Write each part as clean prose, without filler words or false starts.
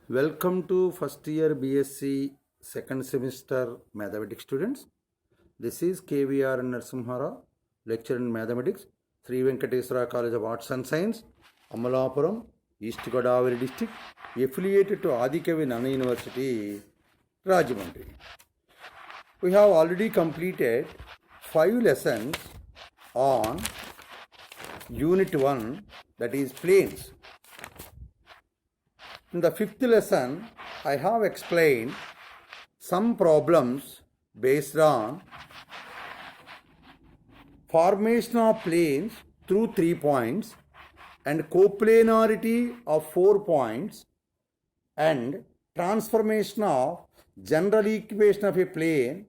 Welcome to first year BSc second semester mathematics students. This is KVR Narasimhara, lecturer in mathematics, Sri Venkateswara College of Arts and Science, Amalapuram, East Godavari district, affiliated to Adikavi Nana University, Rajahmundry. We have already completed 5 lessons on Unit 1, that is planes. In the 5th lesson, I have explained some problems based on formation of planes through 3 points and coplanarity of 4 points and transformation of general equation of a plane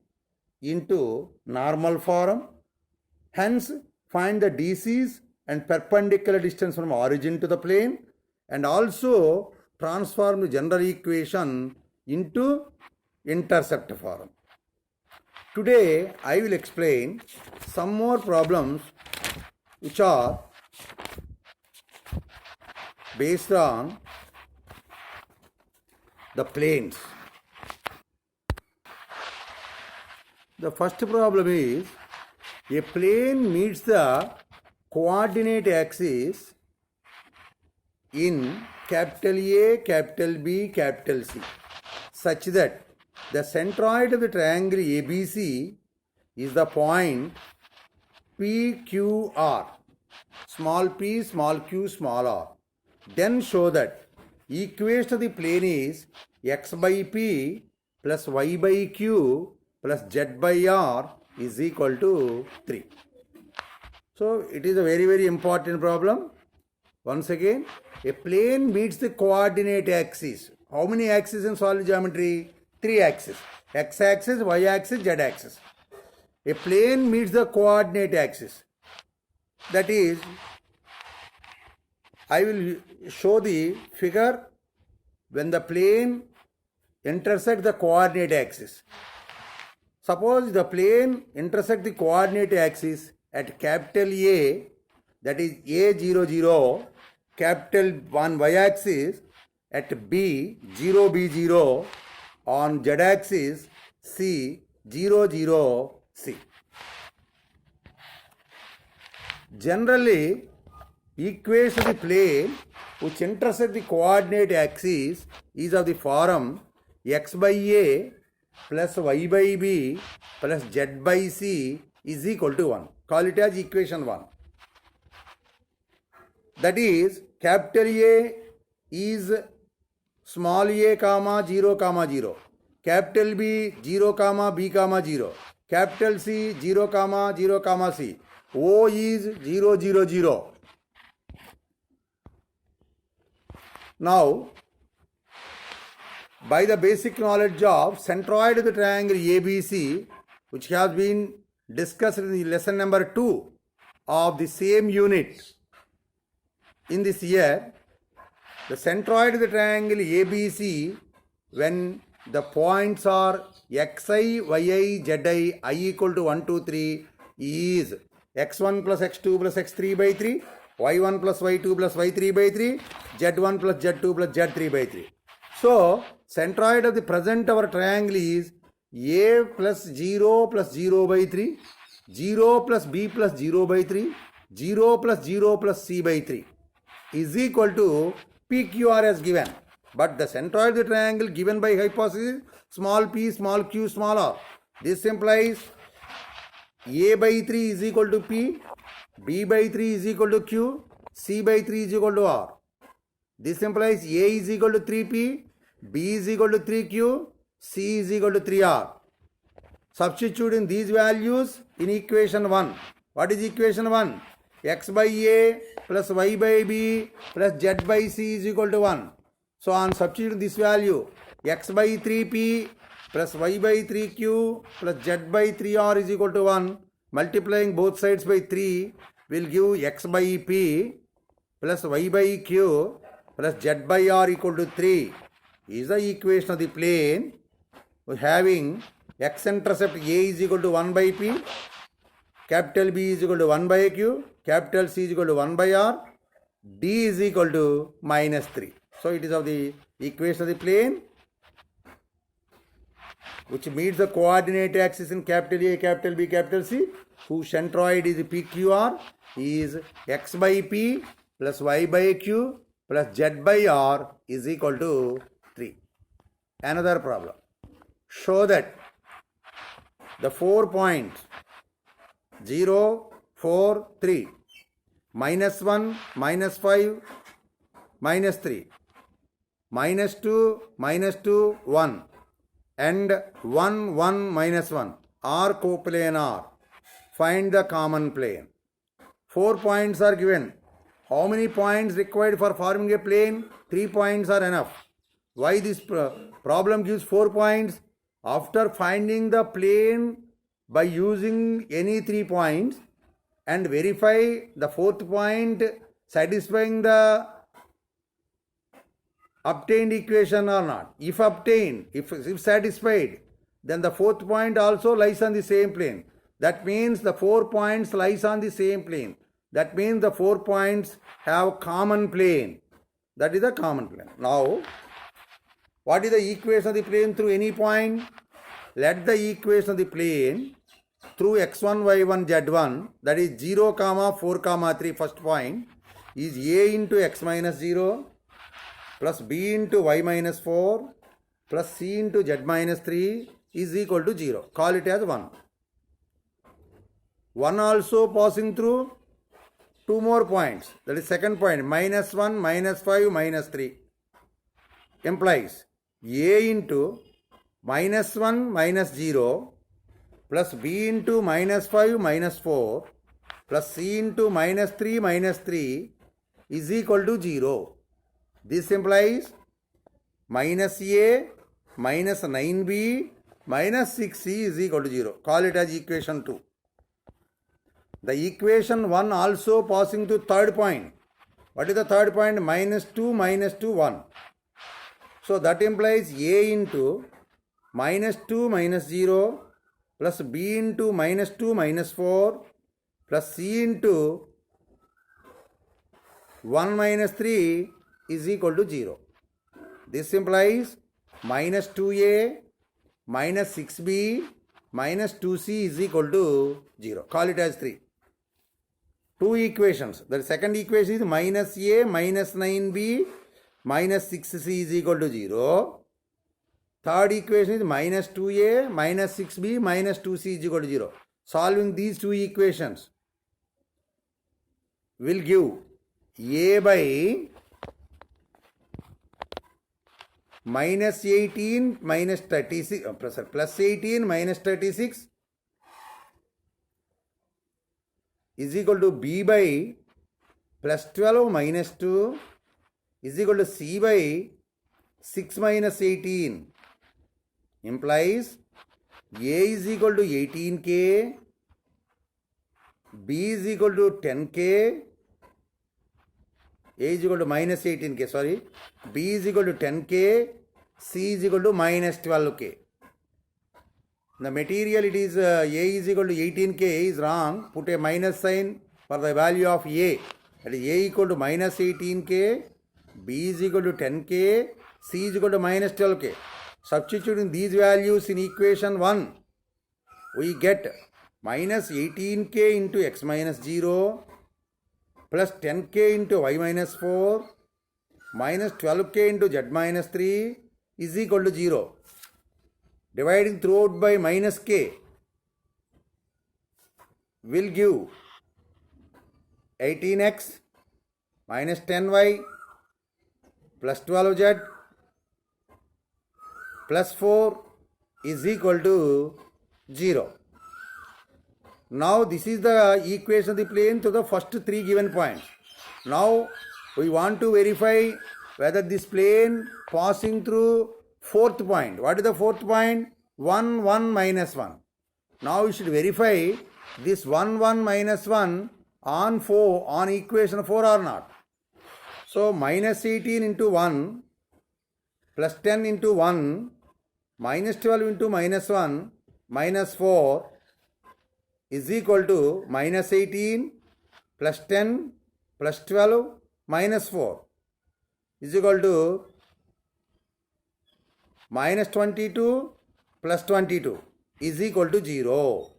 into normal form. Hence, find the DCs and perpendicular distance from origin to the plane, and also transform the general equation into intercept form. Today I will explain some more problems which are based on the planes. The first problem is a plane meets the coordinate axis in capital A, capital B, capital C, such that the centroid of the triangle ABC is the point PQR, small p, small q, small r. Then show that equation of the plane is x by p plus y by q plus z by r is equal to 3. So it is a very important problem. Once again, a plane meets the coordinate axis. How many axes in solid geometry? 3 axes. X-axis, y-axis, z-axis. A plane meets the coordinate axis. That is, I will show the figure when the plane intersects the coordinate axis. Suppose the plane intersects the coordinate axis at capital A, that is A0, 0, capital 1 y-axis at B, 0, B0, on z-axis C, 0, 0, C. Generally, equation of the plane which intersect the coordinate axis is of the form x by A plus y by B plus z by C is equal to 1. Call it as equation 1. That is, capital A is small a comma 0 comma 0, capital B 0 comma B comma 0, capital C 0 comma 0 comma C, O is 0 0 0. Now, by the basic knowledge of centroid of the triangle ABC, which has been discussed in the lesson number 2 of the same unit in this year, the centroid of the triangle ABC, when the points are xi, yi, zi, I equal to 1, 2, 3, is x1 plus x2 plus x3 by 3, y1 plus y2 plus y3 by 3, z1 plus z2 plus z3 by 3. So, centroid of the present our triangle is a plus 0 plus 0 by 3, 0 plus b plus 0 by 3, 0 plus 0 plus c by 3 is equal to PQR as given. But the centroid of the triangle given by hypothesis small p, small q, small r. This implies a by 3 is equal to p, b by 3 is equal to q, c by 3 is equal to r. This implies a is equal to 3p, b is equal to 3q, c is equal to 3r. Substituting these values in equation 1. What is equation 1? X by a plus y by b plus z by c is equal to 1. So on substituting this value, x by 3p plus y by 3q plus z by 3r is equal to 1. Multiplying both sides by 3 will give x by p plus y by q plus z by r equal to 3 is the equation of the plane having x-intercept a is equal to 1 by p, capital B is equal to 1 by q, capital C is equal to 1 by r, D is equal to minus 3. So it is of the equation of the plane which meets the coordinate axis in capital A, capital B, capital C, whose centroid is PQR, is x by P plus y by Q plus z by R is equal to 3. Another problem. Show that the 4 points 0, 4, 3, minus 1, minus 5, minus 3, minus 2, 1, and 1, 1, minus 1 are coplanar. Find the common plane. 4 points are given. How many points required for forming a plane? 3 points are enough. Why this problem gives 4 points? After finding the plane by using any 3 points and verify the 4th point satisfying the obtained equation or not. If obtained, if satisfied, then the 4th point also lies on the same plane. That means the 4 points lies on the same plane. That means the 4 points have common plane. That is the common plane. Now, what is the equation of the plane through any point? Let the equation of the plane through x1, y1, z1, that is 0, 4, 3, first point, is a into x minus 0 plus b into y minus 4 plus c into z minus 3 is equal to 0. Call it as 1. 1 also passing through 2 more points. That is second point, minus 1, minus 5, minus 3. Implies a into minus 1, minus 0 plus b into minus 5, minus 4 plus c into minus 3, minus 3 is equal to 0. This implies minus a minus 9b minus 6c is equal to 0. Call it as equation 2. The equation 1 also passing to third point. What is the third point? Minus 2, 1. So that implies a into minus 2, minus 0 plus b into minus 2, minus 4 plus c into 1 minus 3 is equal to 0. This implies minus 2a minus 6b minus 2c is equal to 0. Call it as 3. 2 equations. The second equation is minus a minus 9b minus 6c is equal to 0. Third equation is minus 2a minus 6b minus 2c is equal to 0. Solving these 2 equations will give a by minus 18 minus 36 plus 18 minus 36 is equal to b by plus 12 minus 2 is equal to c by 6 minus 18. Implies a is equal to 18k, b is equal to 10k, a is equal to minus 18k, sorry, b is equal to 10k, c is equal to minus 12k. The material it is a is equal to 18k is wrong. Put a minus sign for the value of a. That is a equal to minus 18k, b is equal to 10k, c is equal to minus 12k. Substituting these values in equation 1, we get minus 18k into x minus 0 plus 10k into y minus 4 minus 12k into z minus 3 is equal to 0. Dividing throughout by minus k will give 18x minus 10y plus 12z plus 4 is equal to 0. Now this is the equation of the plane to the first 3 given points. Now we want to verify whether this plane passing through 4th point. What is the 4th point? 1, 1, minus 1. Now we should verify this 1, 1, minus 1 on equation 4 or not. So minus 18 into 1 plus 10 into 1 minus 12 into minus 1 minus 4 is equal to minus 18 plus 10 plus 12 minus 4 is equal to minus 22 plus 22 is equal to 0.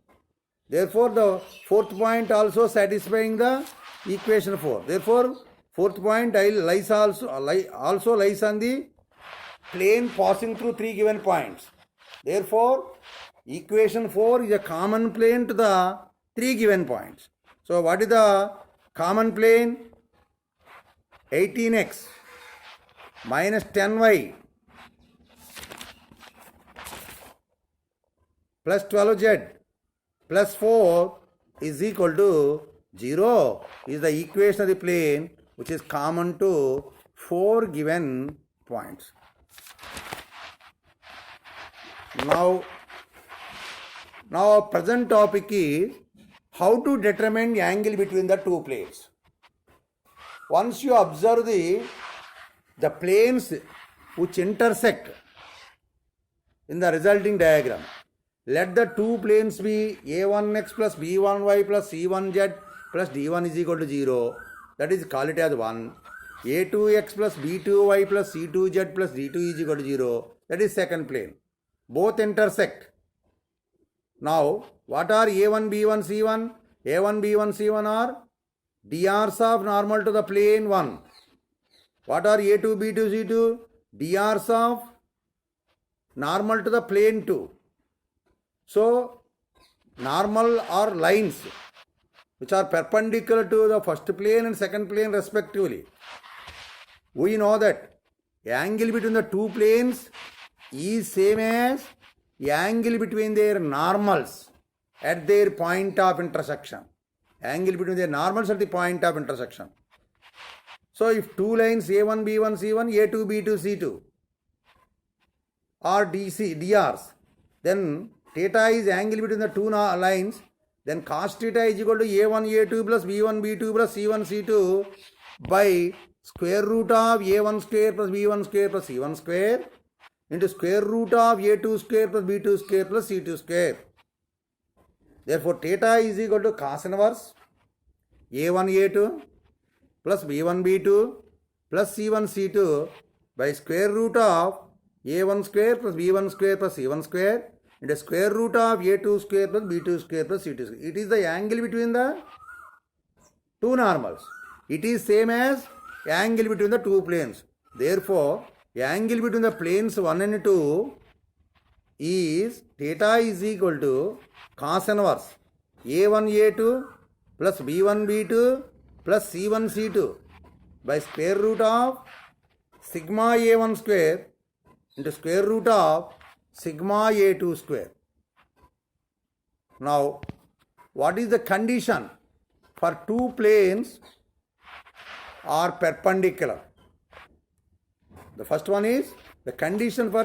Therefore, the fourth point also satisfying the equation 4. Therefore, fourth point lies also lies on the plane passing through three given points. Therefore, equation 4 is a common plane to the three given points. So, what is the common plane? 18x minus 10y plus 12z plus 4 is equal to 0 is the equation of the plane which is common to four given points. Now our present topic is how to determine the angle between the two planes. Once you observe the planes which intersect in the resulting diagram, let the two planes be a1x plus b1y plus c1z plus d1 is equal to 0. That is, call it as 1. a2x plus b2y plus c2z plus d2 is equal to 0. That is second plane. Both intersect. Now, what are a1, b1, c1? a1, b1, c1 are drs of normal to the plane 1. What are a2, b2, c2? drs of normal to the plane 2. So, normal are lines which are perpendicular to the first plane and second plane respectively. We know that angle between the two planes is same as angle between their normals at their point of intersection. Angle between their normals at the point of intersection. So, if two lines a1, b1, c1, a2, b2, c2 are drs, then theta is angle between the two lines, then cos theta is equal to a1 a2 plus b1 b2 plus c1 c2 by square root of a1 square plus b1 square plus c1 square into square root of a2 square plus b2 square plus c2 square. Therefore, theta is equal to cos inverse a1 a2 plus b1 b2 plus c1 c2 by square root of a1 square plus b1 square plus c1 square into square root of a2 square plus b2 square plus c2 square. It is the angle between the two normals. It is same as angle between the two planes. Therefore, angle between the planes 1 and 2 is theta is equal to cos inverse a1 a2 plus b1 b2 plus c1 c2 by square root of sigma a1 square into square root of sigma a2 square. Now, what is the condition for two planes are perpendicular? The first one is the condition for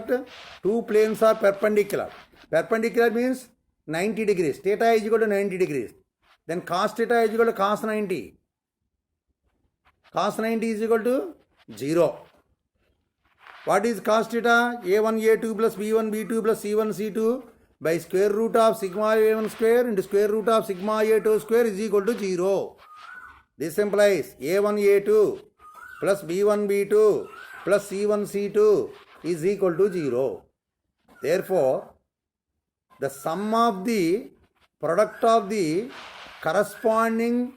two planes are perpendicular. Perpendicular means 90 degrees. Theta is equal to 90 degrees. Then cos theta is equal to cos 90. Cos 90 is equal to 0. What is cos theta? a1 a2 plus b1 b2 plus c1 c2 by square root of sigma a1 square into square root of sigma a2 square is equal to 0. This implies a1 a2 plus b1 b2 plus c1 c2 is equal to 0. Therefore, the sum of the product of the corresponding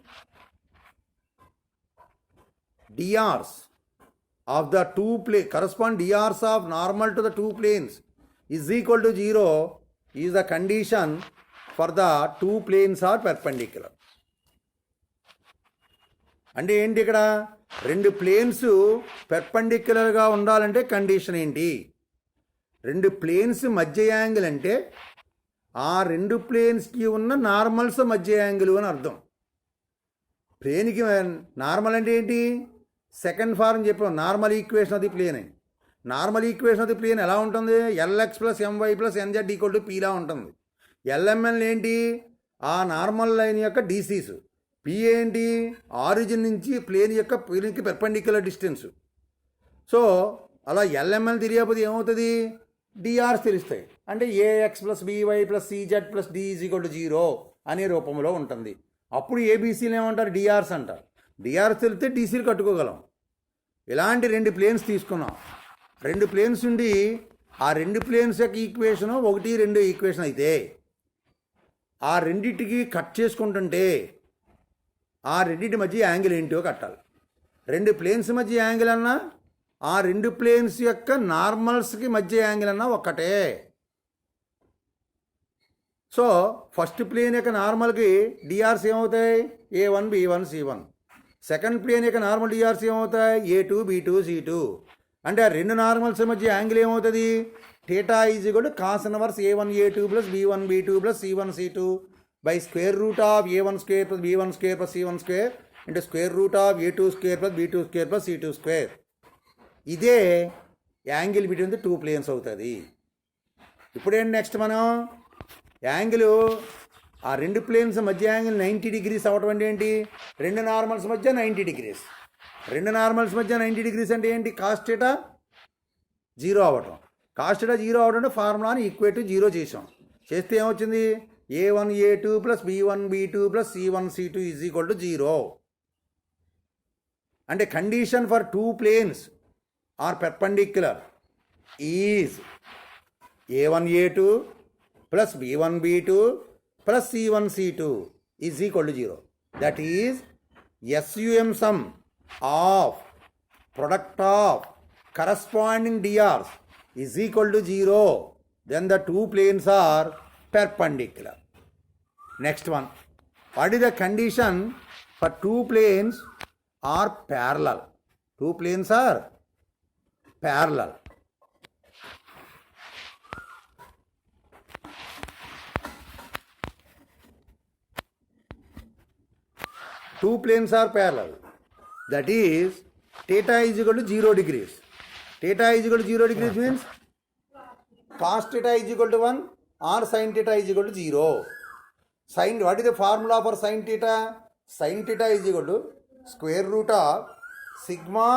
drs of the two correspond drs of normal to the two planes is equal to 0 is the condition for the two planes are perpendicular. అంటే ఏంటి ఇక్కడ రెండు planes పెర్పెండిక్యులర్గా ఉండాలంటే condition ఏంటి? రెండు planes మధ్య angle అంటే ఆ రెండు ప్లేన్స్కి ఉన్న నార్మల్స్ మధ్య యాంగిల్ అని అర్థం. ప్లేన్కి నార్మల్ అంటే ఏంటి? సెకండ్ ఫార్మ్ చెప్పాం, normal equation of the plane అని. Normal equation of the plane ఎలా ఉంటుంది? L x plus m y plus n z equal to పీలా ఉంటుంది. ఎల్ఎంఎల్ ఏంటి? ఆ నార్మల్ లైన్ యొక్క డీసీస్. పి ఏంటి? ఆరిజిన్ నుంచి ప్లేన్ యొక్క ప్లేన్కి పెర్పెండిక్యులర్ డిస్టెన్స్. సో అలా ఎల్ఎంఎల్ తెలియకపోతే ఏమవుతుంది? డిఆర్స్ తెలుస్తాయి. అంటే ఏఎక్స్ ప్లస్ బీవై ప్లస్ సిజెడ్ plus d is equal to 0 అనే రూపంలో ఉంటుంది. అప్పుడు ఏబీసీలు ఏమంటారు? డిఆర్స్ అంటారు. డిఆర్స్ తెలిస్తే డీసీలు కట్టుకోగలం. ఇలాంటి రెండు ప్లేన్స్ తీసుకున్నాం. రెండు ప్లేన్స్ ఉండి ఆ రెండు ప్లేన్స్ యొక్క ఈక్వేషను 1, 2 ఈక్వేషన్ అయితే ఆ రెండింటికి కట్ చేసుకుంటుంటే ఆ రెండింటి మధ్య యాంగిల్ ఏంటో కట్టాలి. రెండు ప్లేన్స్ మధ్య యాంగిల్ అన్నా ఆ రెండు ప్లేన్స్ యొక్క నార్మల్స్కి మధ్య యాంగిల్ అన్నా ఒక్కటే. సో ఫస్ట్ ప్లేన్ యొక్క నార్మల్కి డిఆర్స్ ఏమవుతాయి? A1 B1 C1. Second plane యొక్క నార్మల్ డిఆర్స్ ఏమవుతాయి? A2 B2 C2. అంటే ఆ రెండు నార్మల్స్ మధ్య యాంగిల్ ఏమవుతుంది? Theta is equal to cos inverse A1 A2 plus B1 B2 plus C1 C2 by square root of A1 square plus B1 square plus C1 square into square root of A2 square plus B2 square plus C2 square. ఇదే angle between the two planes అవుతుంది. ఇప్పుడేంటి next మనం angle ఆ రెండు planes మధ్య angle 90 degrees అవ్వటం అంటే ఏంటి? రెండు నార్మల్స్ మధ్య 90 డిగ్రీస్. రెండు నార్మల్స్ మధ్య 90 డిగ్రీస్ అంటే ఏంటి? కాస్ థీటా 0 అవ్వటం. కాస్ థీటా 0 అవ్వడం అంటే ఫార్ములాని ఈక్వేట్ టు 0 చేసాం. చేస్తే ఏమొచ్చింది? A1 A2 plus B1 B2 plus C1 C2 is equal to 0. అంటే condition for two planes are perpendicular is A1 A2 plus B1 B2 plus C1 C2 is equal to 0. That is SUM sum of product of corresponding DRs is equal to 0. Then the two planes are perpendicular. Next one. What is the condition for two planes are parallel? Two planes are parallel. Two planes are parallel. That is theta is equal to 0 degrees. Theta is equal to 0 degrees means cos theta is equal to 1 or sin theta is equal to 0. Sin, what is the formula for sin theta? Sin theta is equal to square root of sigma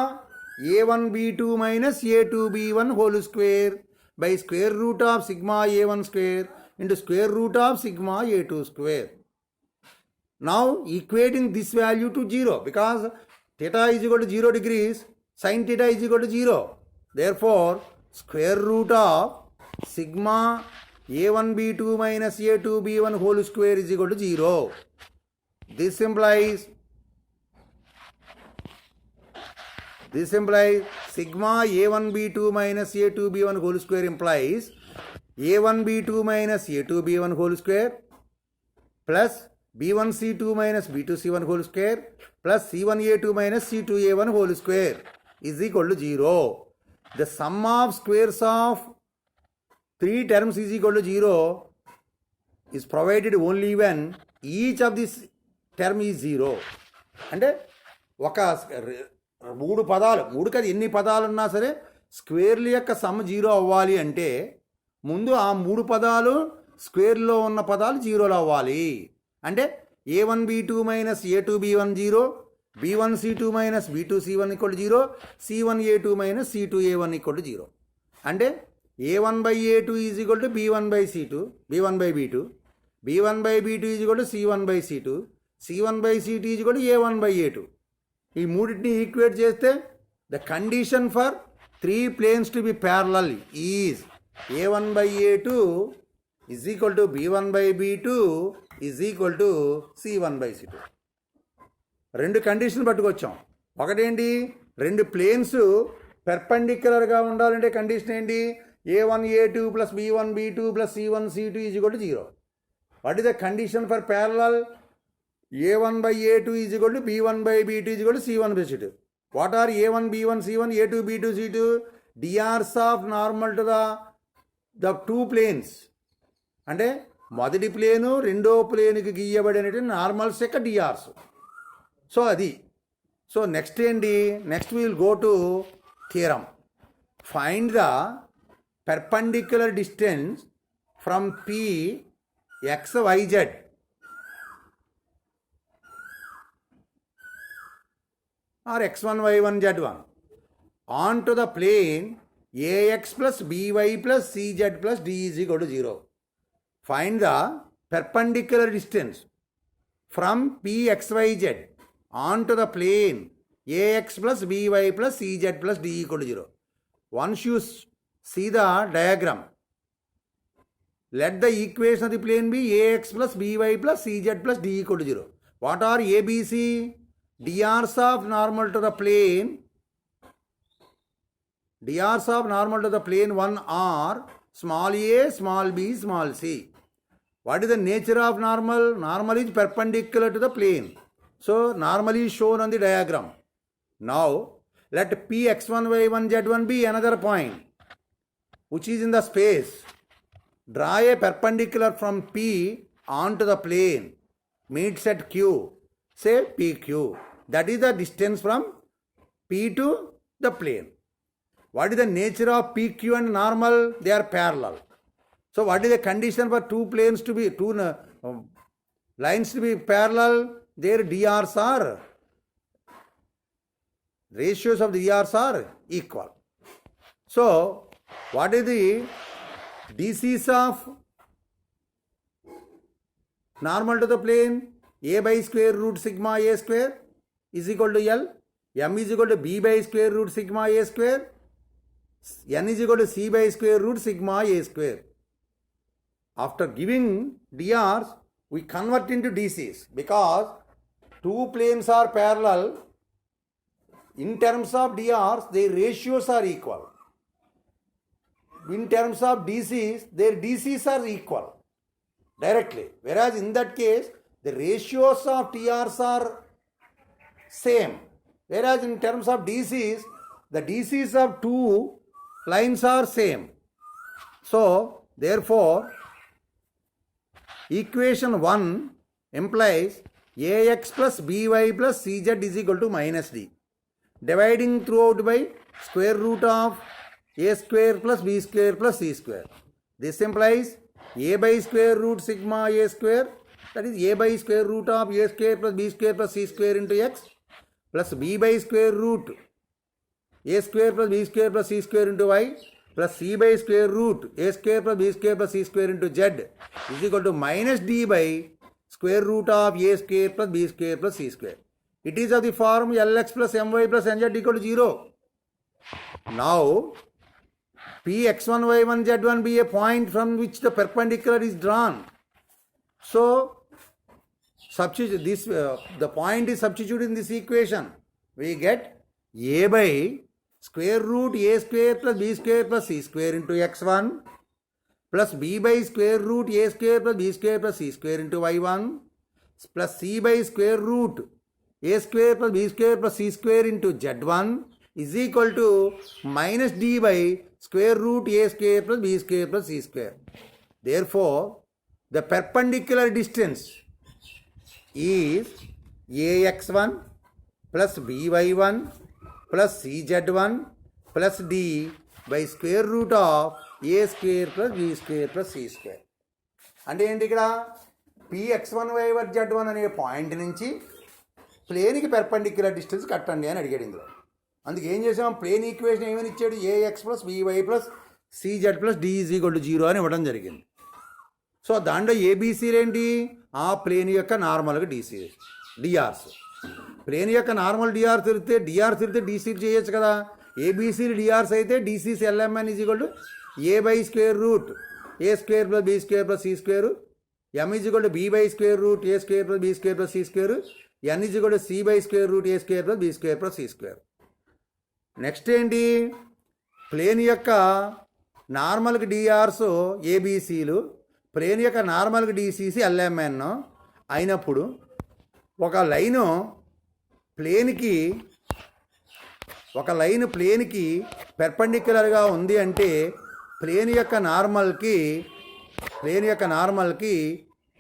A1 B2 minus A2 B1 whole square by square root of sigma A1 square into square root of sigma A2 square. Now equating this value to 0 because theta is equal to 0 degrees, sin theta is equal to 0. Therefore, square root of sigma A1 B2 minus A2 B1 whole square is equal to 0. This implies sigma A1 B2 minus A2 B1 whole square implies A1 B2 minus A2 B1 whole square plus B1 C2 minus B2 C1 whole square plus C1 A2 minus C2 A1 whole square is equal to 0. The sum of squares of three terms is equal to 0 is provided only when each of this term is 0. అంటే ఒక మూడు కాదు ఎన్ని పదాలు ఉన్నా సరే స్క్వేర్ల యొక్క some 0 అవ్వాలి అంటే ముందు ఆ మూడు పదాలు స్క్వేర్లో ఉన్న పదాలు 0లో అవ్వాలి. అంటే A1 B2 minus A2 B1 0, B1 C2 minus B2 C1 equal to 0, C1 A2 minus C2 A1 equal to 0. అంటే A1 by A2 is equal to B1 by C2, B1 by B2, B1 by B2 is equal to C1 by C2, C1 by C2 is equal to A1 by A2. ఈ మూడింటిని equate చేస్తే the condition for three planes to be parallel is A1 by A2 is equal to B1 by B2 is equal to C1 by C2. రెండు condition పట్టుకొచ్చాం. ఒకటేంటి? రెండు planes పెర్పెండిక్యులర్గా ఉండాలంటే condition ఏంటి? A1 A2 plus B1 B2 plus C1 C2 is equal to 0. What is the condition for parallel? A1 by A2 is equal to B1 by B2 is equal to C1 by C2. What are A1 B1 C1 A2 B2 C2? DRs of normal to the two planes. అంటే మొదటి plain రెండో ప్లేన్కి గీయబడినటువంటి normals యొక్క DRs. So అది. So next ఏంటి? Next will go to theorem. Find the perpendicular distance from P XYZ or X1 Y1 Z1 onto the plane AX plus BY plus CZ plus D is equal to 0. Find the perpendicular distance from PXYZ onto the plane AX plus BY plus CZ plus D equal to 0. Once you See the diagram. Let the equation of the plane be ax plus by plus cz plus d equal to 0. What are ABC? drs of normal to the plane. drs of normal to the plane 1 are small a, small b, small c. What is the nature of normal? Normal is perpendicular to the plane. So, normal is shown on the diagram. Now, let P x1, y1, z1 be another point which is in the space. Draw a perpendicular from P onto the plane. Meets at Q. Say PQ. That is the distance from P to the plane. What is the nature of PQ and normal? They are parallel. So what is the condition for two lines to be parallel? Their DRs are, ratios of the DRs are equal. So what is the DCs of normal to the plane? A by square root sigma a square is equal to L. M is equal to B by square root sigma a square. N is equal to C by square root sigma a square. After giving DRs, we convert into DCs because two planes are parallel. In terms of DRs, their ratios are equal. In terms of DCs, their DCs are equal directly. Whereas in that case, the ratios of TRs are same. Whereas in terms of DCs, the DCs of two lines are same. So, therefore, equation 1 implies AX plus BY plus CZ is equal to minus D. Dividing throughout by square root of A square plus B square plus C square. This implies A by square root sigma A square, that is A by square root of A square plus B square plus C square into X, plus B by square root A square plus B square plus C square into Y, plus C by square root A square plus B square plus C square into Z is equal to minus D by square root of A square plus B square plus C square. It is of the form Lx plus My plus Nz equal to 0. Now, Px1, y1, z1 be a point from which the perpendicular is drawn. So, substitute this, the point is substituted in this equation. We get A by square root A square plus B square plus C square into x1 plus B by square root A square plus B square plus C square into y1 plus C by square root A square plus B square plus C square into z1 is equal to minus D by square root A square plus B square plus C square. Therefore, the perpendicular distance is AX1 plus BY1 plus CZ1 plus D by square root of A square plus B square plus C square. అంటే ఏంటి ఇక్కడ Px1 y1 z1 అనే point నుంచి ప్లేన్కి perpendicular distance కట్టండి అని అడిగాడు ఇందులో. అందుకే ఏం చేసాం, ప్లేన్ ఈక్వేషన్ ఏమని ఇచ్చాడు, ఏఎక్స్ ప్లస్ బీవై ప్లస్ సిజెడ్ plus d is equal to 0 అని ఇవ్వడం జరిగింది. సో దాంట్లో ఏబీసీలు ఏంటి, ఆ ప్లేన్ యొక్క నార్మల్గా డిఆర్స్. ప్లేన్ యొక్క నార్మల్ డిఆర్ తిరిగితే డీసీ చేయొచ్చు కదా. ఏబీసీలు డిఆర్స్ అయితే DCs l m n is equal to a by square root a square plus b square plus c square, m is equal to b by square root a square plus b square plus c square, n is equal to c by square root a square plus b square plus c square. Next ఏంటి, plane యొక్క నార్మల్కి DRs ఏబీసీలు, plane యొక్క నార్మల్కి DCC LMN అయినప్పుడు ఒక line ప్లేన్కి పెర్పెండిక్యులర్గా ఉంది అంటే plane యొక్క నార్మల్కి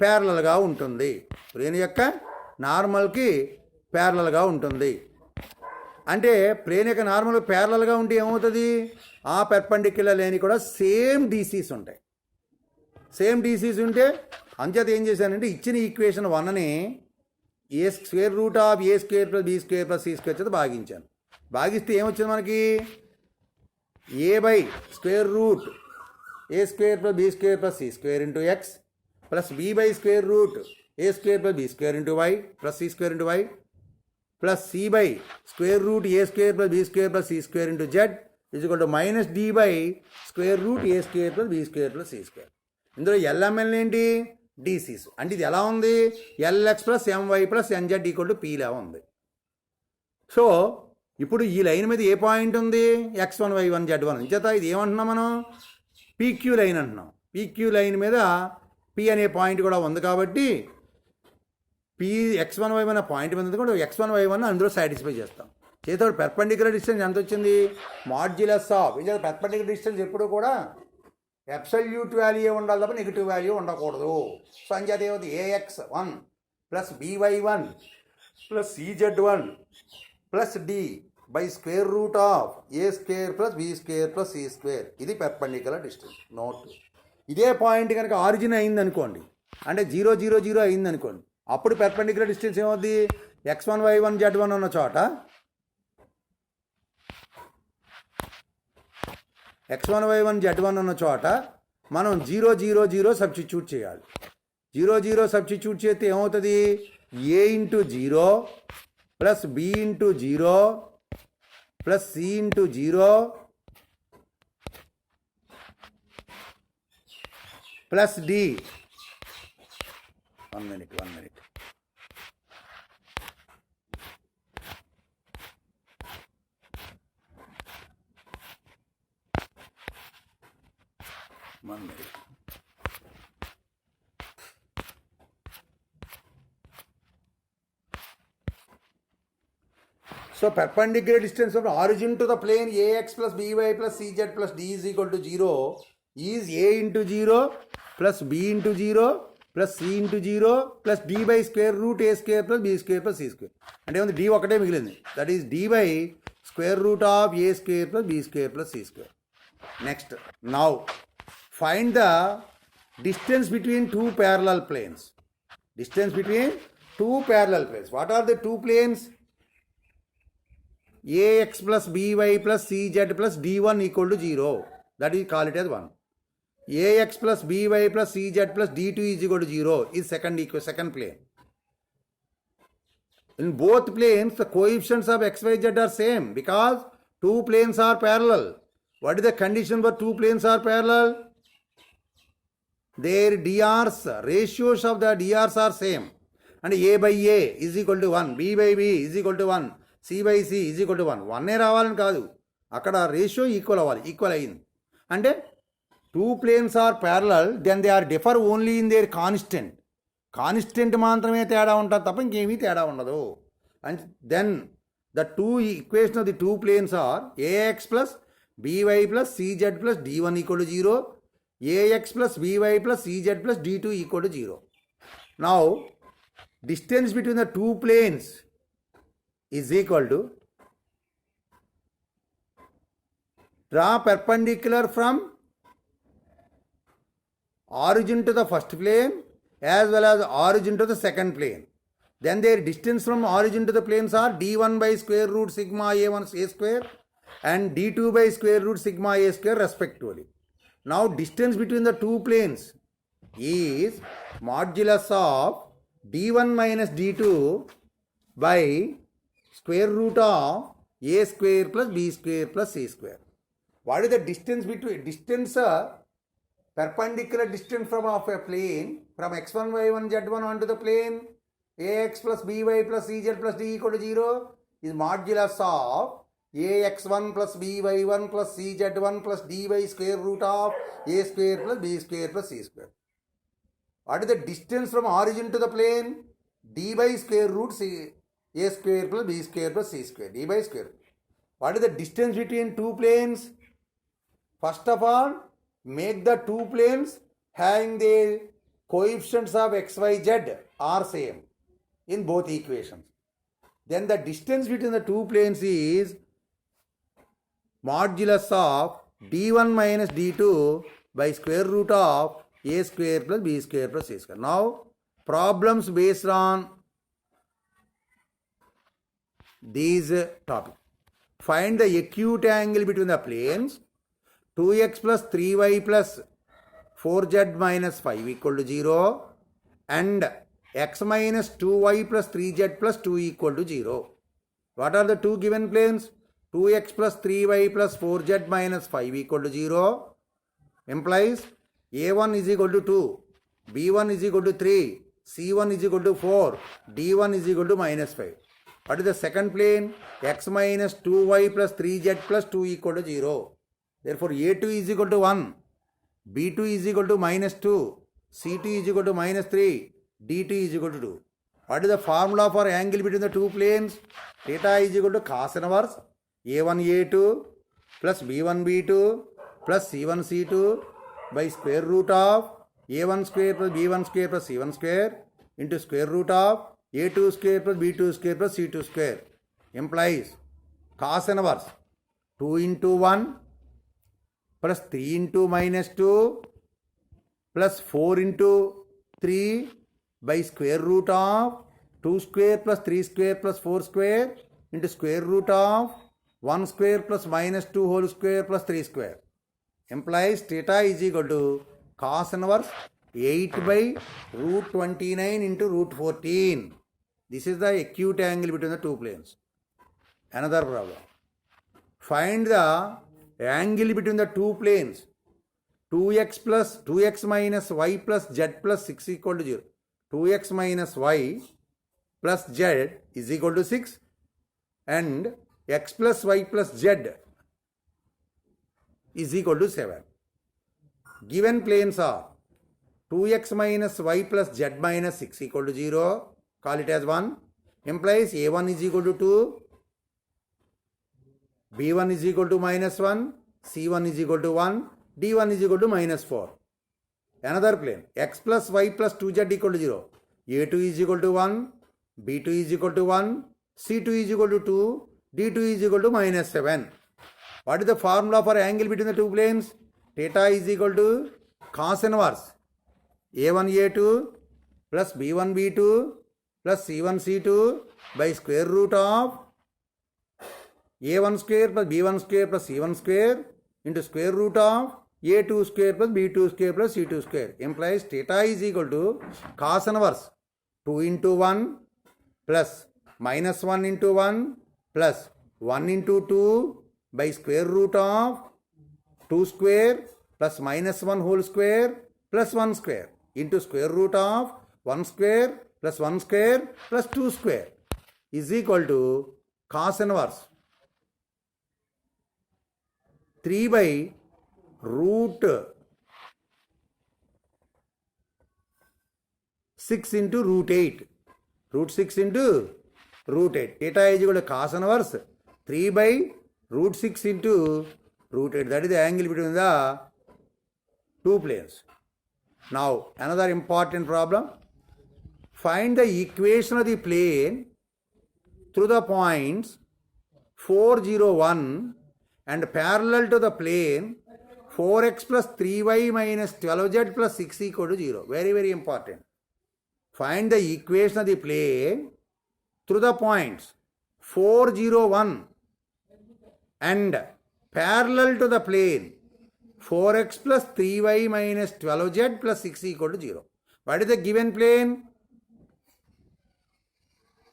ప్యారలల్గా ఉంటుంది. ప్లేన్ యొక్క నార్మల్కి ప్యారలల్గా ఉంటుంది అంటే ప్లేన్ యొక్క నార్మల్ ప్యారలల్గా ఉంటే ఏమవుతుంది, ఆ పెర్పెండిక్యులర్ లైన్ కూడా సేమ్ డీసీస్ ఉంటాయి. సేమ్ డీసీస్ ఉంటే అంచేత ఏం చేశానంటే ఇచ్చిన ఈక్వేషన్ 1ని a square root of a square plus b square plus c square చేత భాగించాను. భాగిస్తే ఏమొచ్చింది మనకి, a by square root a square plus b square plus c square into x plus b by square root a square plus b square into y plus c square into y plus c by square root a square plus b square plus c square into z is equal to minus d by square root a square plus b square plus c square. ఇందులో l m l ఏంటి, DCs. అంటే ఇది ఎలా ఉంది, l x plus m y plus n z equal to పీలా ఉంది. So ఇప్పుడు ఈ లైన్ మీద ఏ పాయింట్ ఉంది, x1 y1 z1. చేత ఇది ఏమంటున్నాం మనం, పీక్యూ లైన్ అంటున్నాం. పీక్యూ లైన్ మీద పి అనే పాయింట్ కూడా ఉంది కాబట్టి పి x1 y1 పాయింట్ మీద ఉంది కూడా x1 y1 అందులో సాటిస్ఫై చేస్తాం. చేత పెర్పెండిక్యులర్ డిస్టెన్స్ ఎంత వచ్చింది, మాడ్యులస్ ఆఫ్. ఇది పెర్పెండిక్యులర్ డిస్టెన్స్ ఎప్పుడు కూడా అబ్సల్యూట్ వాల్యూ ఉండాలి తప్ప నెగిటివ్ వాల్యూ ఉండకూడదు. సో అంచేత ఏమవుతుంది, AX1 plus BY1 plus CZ1 plus d by square root of a square plus b square plus c square. ఇది పెర్పెండిక్యులర్ డిస్టెన్స్. నోట్. ఇదే పాయింట్ కనుక ఆరిజిన్ అయింది అనుకోండి, అంటే 0 0 0 అయింది అనుకోండి, అప్పుడు పెర్పెండిక్యులర్ డిస్టెన్స్ ఏమవుద్ది, x1 y1 z1 ఉన్న చోట x1 y1 z1 ఉన్న చోట మనం 0 0 0 సబ్స్టిట్యూట్ చేయాలి. 0 0 సబ్స్టిట్యూట్ చేస్తే ఏమవుతుంది, a into 0 plus b into 0 plus c into 0 plus d. 1 minute. So perpendicular distance from origin to the plane AX plus BY plus CZ plus D is equal to 0 is A into 0 plus B into 0 plus C into 0 plus D by square root A square plus B square plus C square. అంటే ఏముంది, D ఒకటే మిగిలింది. That is D by square root of A square plus B square plus C square. Next, now find the distance between two parallel planes. Distance between two parallel planes. What are the two planes? AX plus BY plus CZ plus D1 equal to 0. That is, call it as 1. AX plus BY plus CZ plus D2 is equal to 0 is second plane. In both planes, the coefficients of x, y, z are same because two planes are parallel. What is the condition for two planes are parallel? Their DRs, ratios of the DRs are same. And A by A is equal to 1, B by B is equal to 1, C by C is equal to 1. 1 రావాలని కాదు, అక్కడ ratio equal అవ్వాలి. Equal అయింది అంటే two planes are parallel, then they are differ only in their constant. Constant మాత్రమే తేడా ఉంటుంది తప్ప ఇంకేమీ తేడా ఉండదు. And then the two equation of the two planes are AX plus BY plus CZ plus D1 equal to 0, AX plus BY plus CZ plus D2 equal to 0. Now distance between the two planes is equal to, draw perpendicular from origin to the first plane as well as origin to the second plane. Then their distance from origin to the planes are d1 by square root sigma a1 a square and d2 by square root sigma a square respectively. Now distance between the two planes is modulus of d1 minus d2 by square root of a square plus b square plus c square. What is the distance between, perpendicular distance from of a plane from x1 y1 z1 onto the plane ax plus by plus cz plus d equal to 0 is modulus of ax1 plus by1 plus cz1 plus d by square root of a square plus b square plus c square. What is the distance from origin to the plane? D by square root a square plus b square plus c square, d by square. What is the distance between two planes? First of all, make the two planes having the coefficients of x, y, z are same in both equations. Then the distance between the two planes is modulus of d1 minus d2 by square root of a square plus b square plus c square. Now, problems based on these topics. Find the acute angle between the planes 2x plus 3y plus 4z minus 5 equal to 0 and x minus 2y plus 3z plus 2 equal to 0. What are the two given planes? 2x plus 3y plus 4z minus 5 equal to 0 implies a1 is equal to 2, b1 is equal to 3, c1 is equal to 4, d1 is equal to minus 5. What is the second plane? X minus 2y plus 3z plus 2 equal to 0. Therefore, a2 is equal to 1, b2 is equal to minus 2, c2 is equal to minus 3, d2 is equal to 2. What is the formula for angle between the two planes? Theta is equal to cos inverse a1 a2 plus b1 b2 plus c1 c2 by square root of a1 square plus b1 square plus c1 square into square root of a2 square plus b2 square plus c2 square implies cos inverse 2 into 1 plus 3 into minus 2 plus 4 into 3 by square root of 2 square plus 3 square plus 4 square into square root of 1 square plus minus 2 whole square plus 3 square implies theta is equal to cos inverse 8 by root 29 into root 14. This is the acute angle between the two planes. Another problem. Find the angle between the two planes 2x minus y plus z plus 6 equal to 0. 2x minus y plus z is equal to 6 and x plus y plus z is equal to 7. Given planes are 2x minus y plus z minus 6 equal to 0, call it as 1, implies a1 is equal to 2, b1 is equal to minus 1, c1 is equal to 1, d1 is equal to minus 4. Another plane, x plus y plus 2z equal to 0, a2 is equal to 1, b2 is equal to 1, c2 is equal to 2, d2 is equal to minus 7. What is the formula for angle between the two planes? Theta is equal to cos inverse a1 a2 plus b1 b2 plus c1 c2 by square root of a1 square plus b1 square plus c1 square into square root of a2 square plus b2 square plus c2 square implies theta is equal to cos inverse 2 into 1 plus minus 1 into 1 plus 1 into 2 by square root of 2 square plus minus 1 whole square plus 1 square into square root of 1 square plus 1 square plus 2 square is equal to cos inverse 3 by root 6 into root 8. Root 6 into root 8. Theta is equal to cos inverse 3 by root 6 into root 8. That is the angle between the two planes. Now, another important problem. Find the equation of the plane through the points 4, 0, 1 and parallel to the plane 4x plus 3y minus 12z plus 6 equal to 0. Very, very important. Find the equation of the plane through the points 4, 0, 1 and parallel to the plane 4x plus 3y minus 12z plus 6 equal to 0. What is the given plane?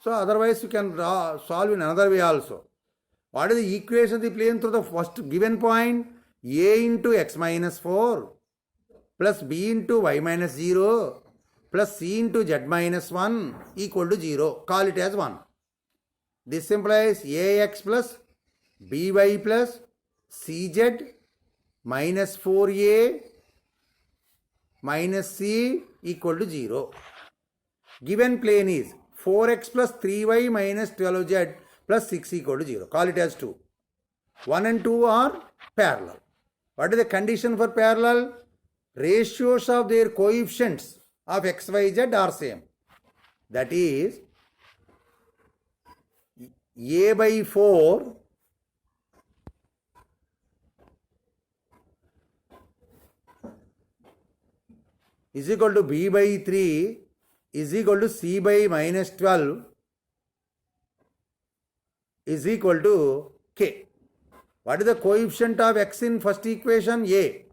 So otherwise you can solve in another way also. What is the equation of the plane through the first given point? A into x minus 4 plus b into y minus 0 plus c into z minus 1 equal to 0. Call it as 1. This implies ax plus by plus cz minus 4a minus c equal to 0. Given plane is 4x plus 3y minus 12z plus 6 equal to 0. Call it as 2. 1 and 2 are parallel. What is the condition for parallel? Ratios of their coefficients of x, y, z are same. That is a by 4 is equal to b by 3 is equal to c by minus 12 is equal to k. What is the coefficient of x in first equation? A.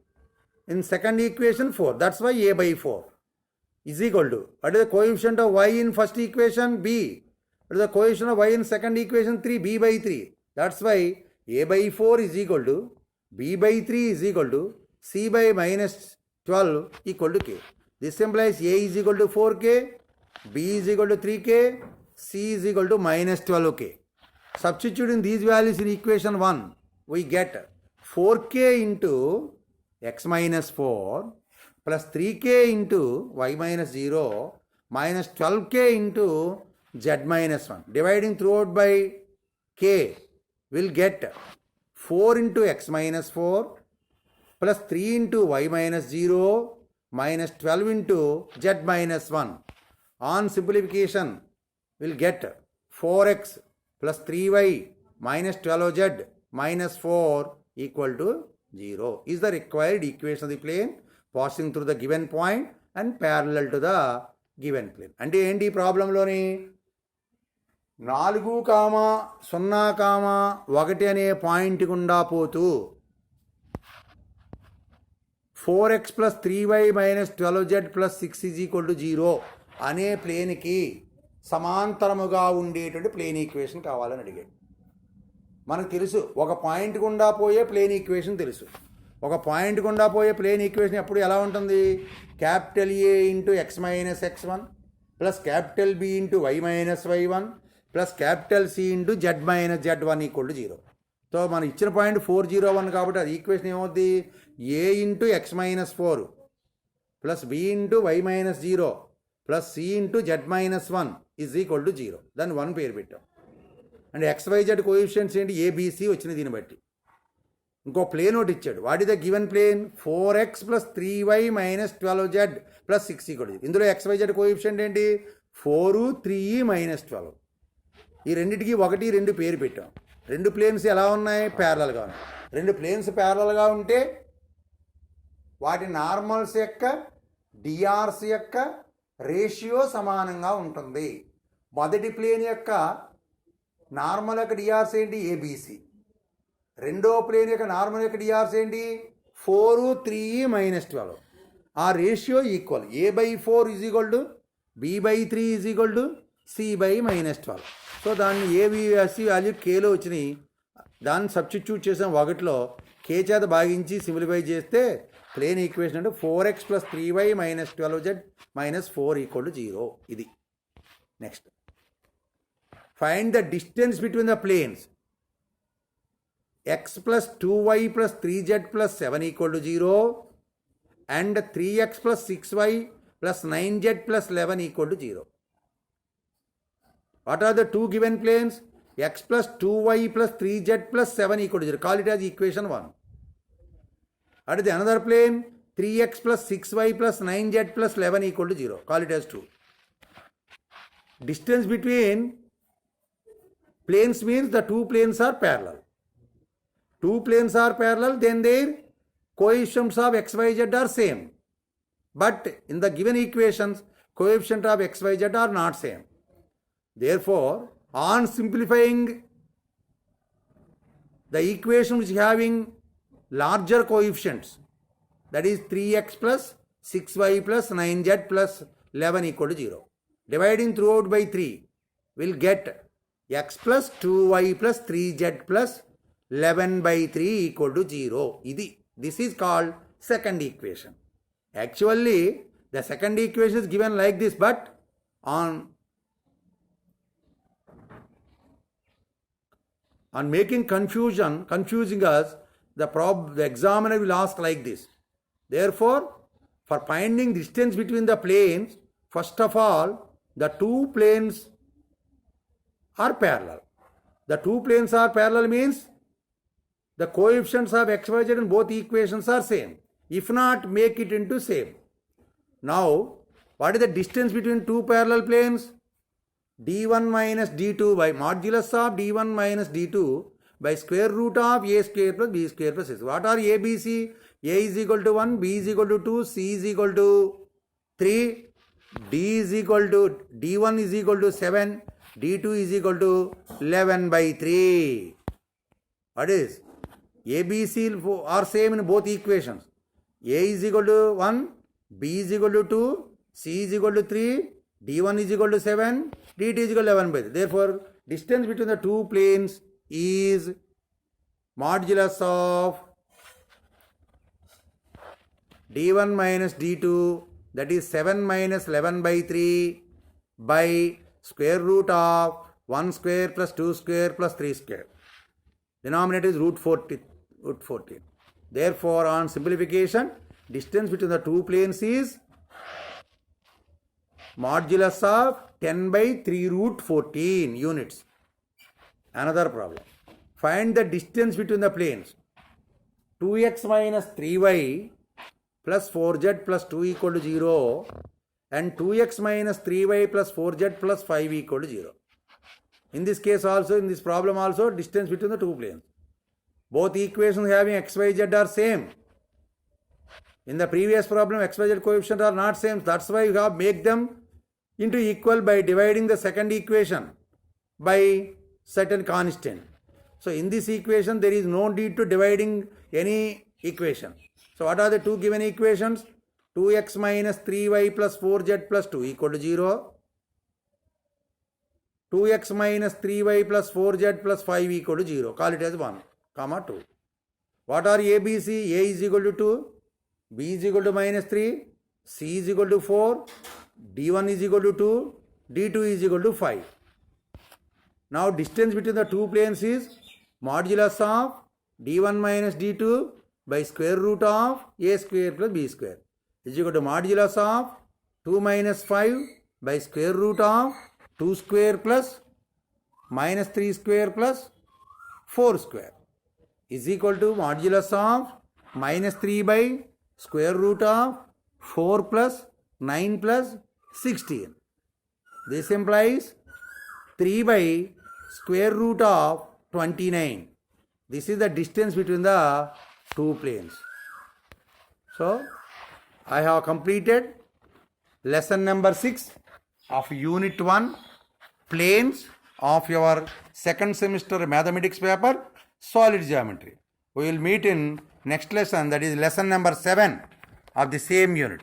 In second equation 4. That's why a by 4 is equal to. What is the coefficient of y in first equation? B. What is the coefficient of y in second equation? 3. B by 3. That's why A by 4 is equal to B by 3 is equal to C by minus 12 equal to K. This implies A is equal to 4K, B is equal to 3K, C is equal to minus 12K. Substituting these values in equation 1, we get 4K into x minus 4 plus 3K into y minus 0 minus 12K into z minus 1. Dividing throughout by K, will get 4 into x minus 4 plus 3 into y minus 0 minus 12 into z minus 1. On simplification, will get 4x plus 3y minus 12z minus 4 equal to 0 is the required equation of the plane passing through the given point and parallel to the given plane. అంటే ఏంటి ఈ ప్రాబ్లంలోని 4, 0, 1 అనే point గుండా పోతూ 4x plus 3y minus 12z plus 6 is equal to 0 అనే ప్లేన్కి సమాంతరముగా ఉండేటువంటి plane equation కావాలని అడిగాడు. మనకు తెలుసు ఒక పాయింట్ గుండా పోయే ప్లేన్ ఈక్వేషన్ తెలుసు. ఒక పాయింట్ గుండా పోయే ప్లేన్ ఈక్వేషన్ ఎప్పుడు ఎలా ఉంటుంది? Capital a into x minus x1 plus capital b into y minus y1 plus capital c into z minus z1 equal to 0. So మనం ఇచ్చిన పాయింట్ 401 కాబట్టి అది ఈక్వేషన్ ఏమవుద్ది? A into x minus 4 plus b into y minus 0 plus c into z minus 1 is equal to 0. దాన్ని 1 పేరు పెట్టాం. And XYZ coefficients ఏంటి? ఏబిసి వచ్చిన దీన్ని బట్టి. ఇంకో ప్లేన్ ఒకటి ఇచ్చాడు. What is the given plane? 4x plus 3y minus 12z plus 6 equal. ఇందులో XYZ కోఎఫిషియెంట్ ఏంటి? 4, 3 మైనస్ 12. ఈ రెండింటికి 1, 2 పేరు పెట్టాం. రెండు ప్లేన్స్ ఎలా ఉన్నాయి? ప్యారలల్గా ఉన్నాయి. రెండు ప్లేన్స్ ప్యారలల్గా ఉంటే వాటి నార్మల్స్ యొక్క డిఆర్స్ యొక్క రేషియో సమానంగా ఉంటుంది. మొదటి ప్లేన్ యొక్క నార్మల్ యొక్క డిఆర్స్ ఏంటి? ఏబిసి. రెండో ప్లేన్ యొక్క నార్మల్ యొక్క డిఆర్స్ ఏంటి? 4, 3 మైనస్ 12. ఆ ratio equal. A by 4 is equal to b by 3 is equal to c by minus 12. సో దాన్ని ఏబిసి వాల్యూ కేలో వచ్చినాయి. దాన్ని సబ్స్టిట్యూట్ చేసాం 1లో. కే చేత భాగించి సింప్లిఫై చేస్తే ప్లేన్ ఈక్వేషన్ అంటే 4x plus 3y minus 12z minus 4 equal to 0. ఇది next. Find the distance between the planes. x plus 2y plus 3z plus 7 equal to 0 and 3x plus 6y plus 9z plus 11 equal to 0. What are the two given planes? X plus 2y plus 3z plus 7 equal to 0. Call it as equation 1. What is the another plane? 3x plus 6y plus 9z plus 11 equal to 0. Call it as 2. Distance between planes means the two planes are parallel. Two planes are parallel, then their coefficients of XYZ are same. But in the given equations, coefficient of XYZ are not same. Therefore, on simplifying the equation which having larger coefficients, that is 3x plus 6y plus 9z plus 11 equal to 0. Dividing throughout by 3, will get x plus 2y plus 3z plus 11 by 3 equal to 0. This is called second equation. Actually, the second equation is given like this, but on making confusing us, the examiner will ask like this. Therefore, for finding distance between the planes, first of all, the two planes are parallel. The two planes are parallel means the coefficients of XYZ in both equations are same. If not, make it into same. Now, what is the distance between two parallel planes? d1 minus d2 by modulus of d1 minus d2 by square root of a square plus b square plus c. What are ABC? A is equal to 1, b is equal to 2, c is equal to 3, d is equal to d1 is equal to 7, d2 is equal to 11 by 3. What is? ABC are same in both equations. A is equal to 1, b is equal to 2, c is equal to 3, d1 is equal to 7, dt is equal to 11 by 3. Therefore, distance between the two planes is modulus of d1 minus d2, that is 7 minus 11 by 3 by square root of 1 square plus 2 square plus 3 square. Denominator is root 14. Therefore, on simplification, distance between the two planes is modulus of 10 by 3 root 14 units. Another problem. Find the distance between the planes. 2x minus 3y plus 4z plus 2 equal to 0 and 2x minus 3y plus 4z plus 5 equal to 0. In this case also, in this problem also, distance between the two planes. Both equations having x, y, z are same. In the previous problem, x, y, z coefficients are not same. That's why you have make them into equal by dividing the second equation by certain constant. So in this equation, there is no need to dividing any equation. So what are the two given equations? 2x minus 3y plus 4z plus 2 equal to 0. 2x minus 3y plus 4z plus 5 equal to 0. Call it as 1, comma 2. What are A, B, C? A is equal to 2, B is equal to minus 3, C is equal to 4, D1 is equal to 2, D2 is equal to 5. Now distance between the two planes is modulus of D1 minus D2 by square root of A square plus B square is equal to modulus of 2 minus 5 by square root of 2 square plus minus 3 square plus 4 square is equal to modulus of minus 3 by square root of 4 plus 9 plus 16. This implies 3 by square root of 29. This is the distance between the two planes. So, I have completed lesson number 6 of unit 1, planes of your second semester mathematics paper, solid geometry. We will meet in next lesson, that is lesson number 7 of the same unit.